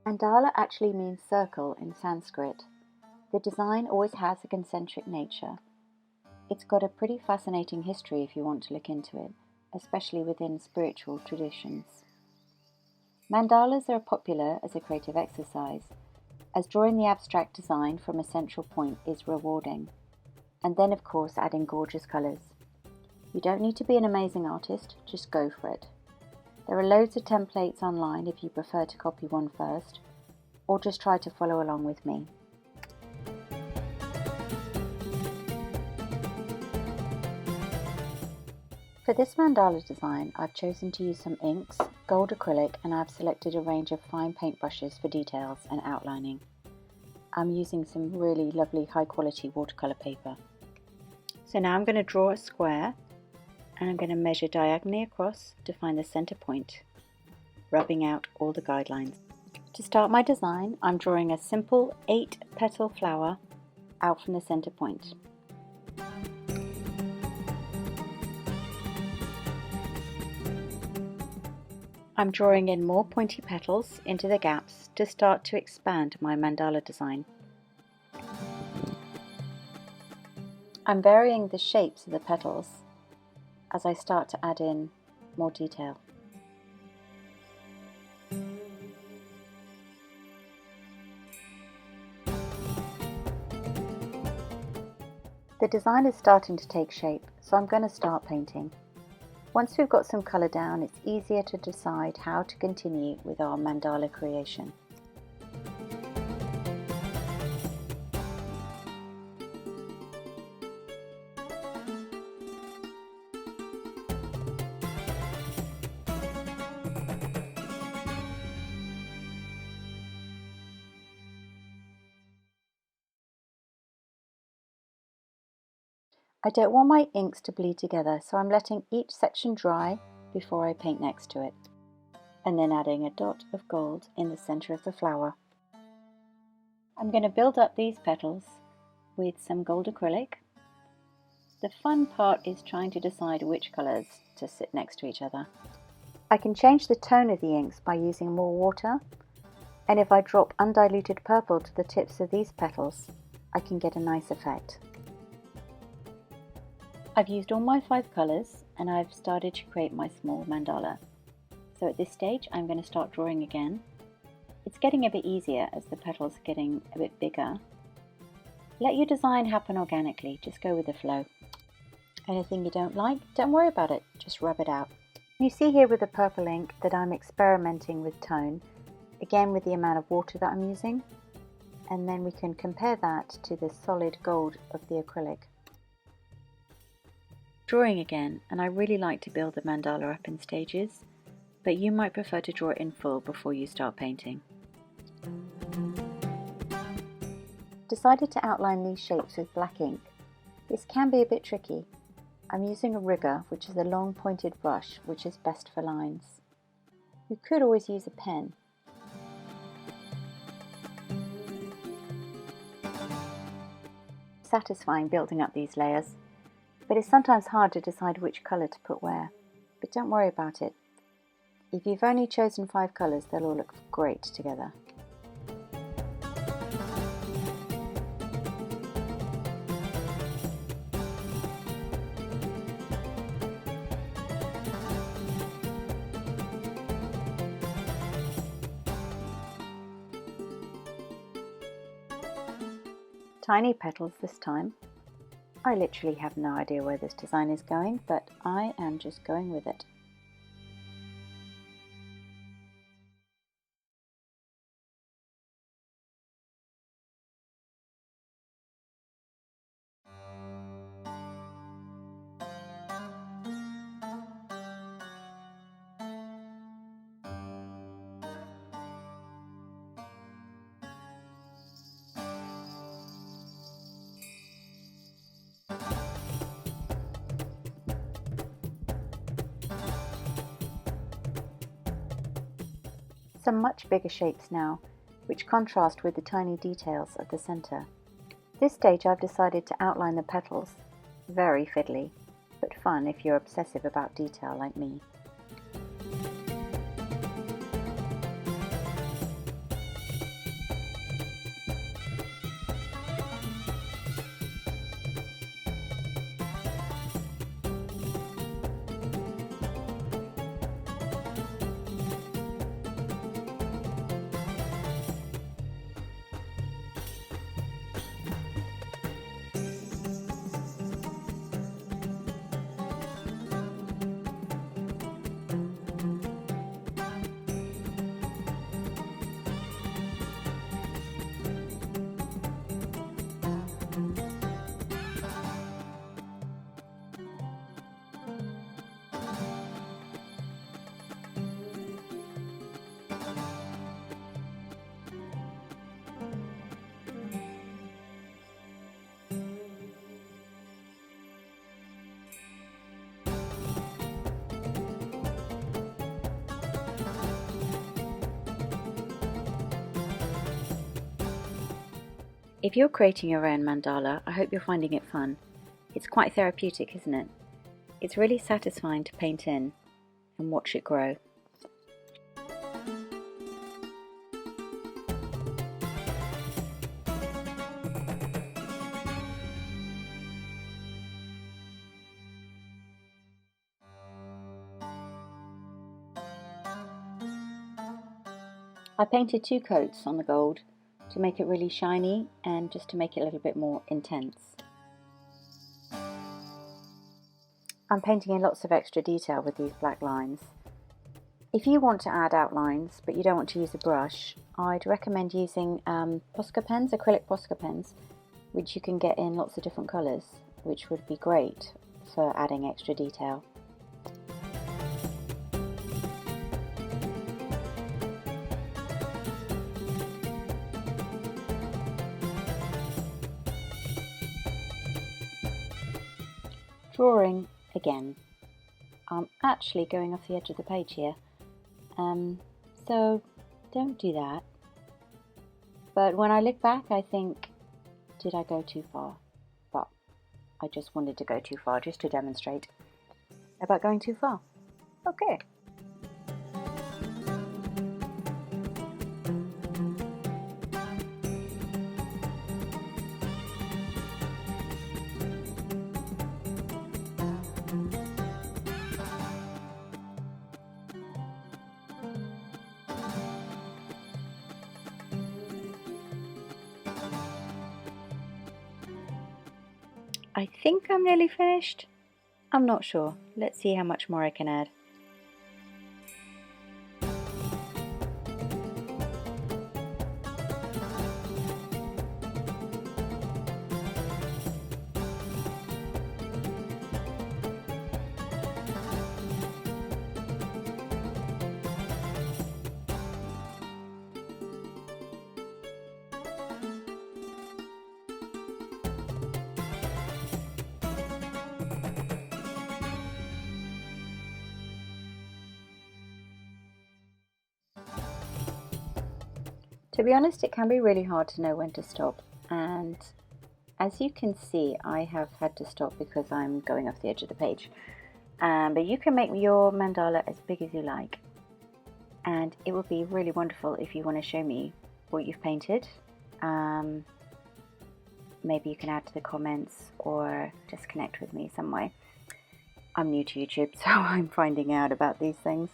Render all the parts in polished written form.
Mandala actually means circle in Sanskrit. The design always has a concentric nature. It's got a pretty fascinating history if you want to look into it, especially within spiritual traditions. Mandalas are popular as a creative exercise, as drawing the abstract design from a central point is rewarding. And then of course adding gorgeous colours. You don't need to be an amazing artist, just go for it. There are loads of templates online if you prefer to copy one first, or just try to follow along with me. For this mandala design, I've chosen to use some inks, gold acrylic, and I've selected a range of fine paint brushes for details and outlining. I'm using some really lovely high quality watercolour paper. So now I'm going to draw a square and I'm going to measure diagonally across to find the centre point, rubbing out all the guidelines. To start my design, I'm drawing a simple 8-petal flower out from the centre point. I'm drawing in more pointy petals into the gaps to start to expand my mandala design. I'm varying the shapes of the petals as I start to add in more detail. The design is starting to take shape, so I'm going to start painting. Once we've got some colour down, it's easier to decide how to continue with our mandala creation. I don't want my inks to bleed together, so I'm letting each section dry before I paint next to it, and then adding a dot of gold in the centre of the flower. I'm going to build up these petals with some gold acrylic. The fun part is trying to decide which colours to sit next to each other. I can change the tone of the inks by using more water, and if I drop undiluted purple to the tips of these petals, I can get a nice effect. I've used all my 5 colours and I've started to create my small mandala. So at this stage I'm going to start drawing again. It's getting a bit easier as the petals are getting a bit bigger. Let your design happen organically, just go with the flow. Anything you don't like, don't worry about it, just rub it out. You see here with the purple ink that I'm experimenting with tone, again with the amount of water that I'm using, and then we can compare that to the solid gold of the acrylic. Drawing again, and I really like to build the mandala up in stages, but you might prefer to draw it in full before you start painting. Decided to outline these shapes with black ink. This can be a bit tricky. I'm using a rigger, which is a long pointed brush, which is best for lines. You could always use a pen. Satisfying building up these layers. But it's sometimes hard to decide which colour to put where. But don't worry about it. If you've only chosen 5 colours, they'll all look great together. Tiny petals this time. I literally have no idea where this design is going, but I am just going with it. Some much bigger shapes now, which contrast with the tiny details of the centre. This stage I've decided to outline the petals. Very fiddly, but fun if you're obsessive about detail like me. If you're creating your own mandala, I hope you're finding it fun. It's quite therapeutic, isn't it? It's really satisfying to paint in and watch it grow. I painted 2 coats on the gold to make it really shiny and just to make it a little bit more intense. I'm painting in lots of extra detail with these black lines. If you want to add outlines but you don't want to use a brush, I'd recommend using Posca pens, acrylic Posca pens, which you can get in lots of different colours, which would be great for adding extra detail. Drawing again. I'm actually going off the edge of the page here, so don't do that. But when I look back, I think, did I go too far? But I just wanted to go too far just to demonstrate about going too far. Okay. I think I'm nearly finished. I'm not sure. Let's see how much more I can add. To be honest, it can be really hard to know when to stop, and as you can see, I have had to stop because I'm going off the edge of the page. But you can make your mandala as big as you like, and it would be really wonderful if you want to show me what you've painted. Maybe you can add to the comments or just connect with me some way. I'm new to YouTube, so I'm finding out about these things.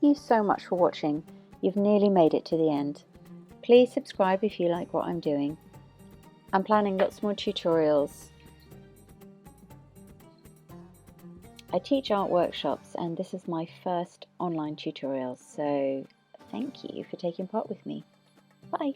Thank you so much for watching. You've nearly made it to the end. Please subscribe if you like what I'm doing. I'm planning lots more tutorials. I teach art workshops and this is my first online tutorial, so thank you for taking part with me. Bye!